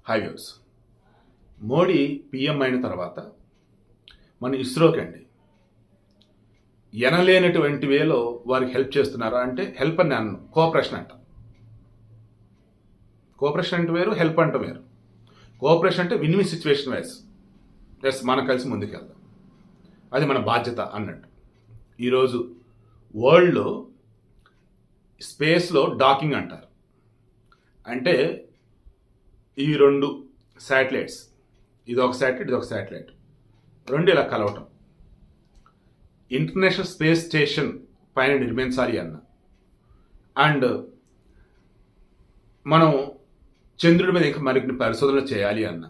High views. Modi PM అయిన తర్వాత మన ఇస్రోకి అండి ఎనలేనటువంటి వేలో వారికి హెల్ప్ చేస్తున్నారా అంటే హెల్ప్ అని నేను కోఆపరేషన్ అంట. కోఆపరేషన్ అంటే వేరు, హెల్ప్ అంటే వేరు. కోఆపరేషన్ అంటే win win situation wise, yes మనం కలిసి ముందుకెళ్దాం, అది మన బాధ్యత అన్నట్టు. ఈరోజు వరల్డ్లో స్పేస్లో డాకింగ్ అంటారు. అంటే ఈ రెండు శాటిలైట్స్, ఇది ఒక శాటిలైట్, ఇది ఒక శాటిలైట్, రెండు ఇలా కలవటం, ఇంటర్నేషనల్ స్పేస్ స్టేషన్ పైన నిర్మించాలి అన్న, అండ్ మనం చంద్రుడి మీద ఇంకా మరిన్ని పరిశోధనలు చేయాలి అన్న,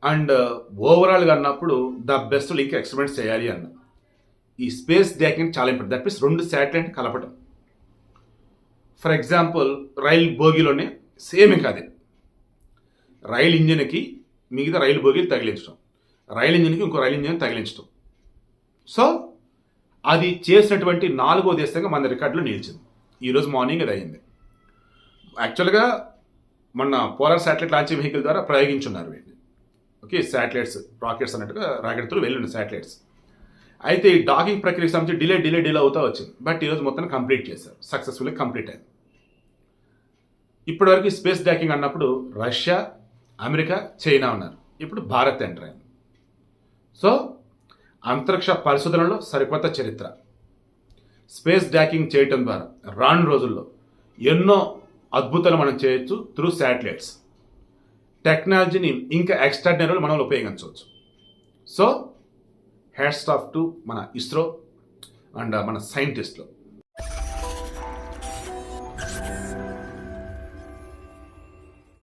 అండ్ ఓవరాల్గా అన్నప్పుడు ద బెస్ట్ ఇంకా ఎక్స్పెరిమెంట్స్ చేయాలి అన్న, ఈ స్పేస్ డాకింగ్ చాలా ఇంపార్టెంట్. దట్ మీన్స్ రెండు శాటిలైట్ కలపటం. ఫర్ ఎగ్జాంపుల్ రైలు బోగిలోనే సేమ్ ఇంకా అదే, రైలు ఇంజిన్కి మిగతా రైలు బోగీలు తగిలించడం, రైలు ఇంజిన్కి ఇంకో రైలు ఇంజిన్ తగిలించడం. సో అది చేసినటువంటి 4వ దేశంగా మన రికార్డులో నిలిచింది. ఈరోజు మార్నింగ్ అది అయింది. యాక్చువల్గా మొన్న పోలార్ శాటిలైట్ లాంచింగ్ వెహికల్ ద్వారా ప్రయోగించున్నారు వీటిని. ఓకే, శాటిలైట్స్ రాకెట్స్ అన్నట్టుగా రాకెట్తో వెళ్ళిన శాటిలైట్స్. అయితే ఈ డాకింగ్ ప్రక్రియకి సంబంధించి డిలే అవుతూ వచ్చింది. బట్ ఈరోజు మొత్తం కంప్లీట్ చేశారు, సక్సెస్ఫుల్గా కంప్లీట్ అయింది. ఇప్పటివరకు స్పేస్ డాకింగ్ అన్నప్పుడు రష్యా, అమెరికా, చైనా ఉన్నారు. ఇప్పుడు భారత్ ఎంటర్ అయింది. సో అంతరిక్ష పరిశోధనలో సరికొత్త చరిత్ర. స్పేస్ డాకింగ్ చేయటం ద్వారా రాను రోజుల్లో ఎన్నో అద్భుతాలు మనం చేయొచ్చు త్రూ శాటిలైట్స్. టెక్నాలజీని ఇంకా ఎక్స్ట్రాడినరీలో మనం ఉపయోగించవచ్చు. సో హ్యాట్స్ ఆఫ్ టు మన ఇస్రో అండ్ మన సైంటిస్టులు.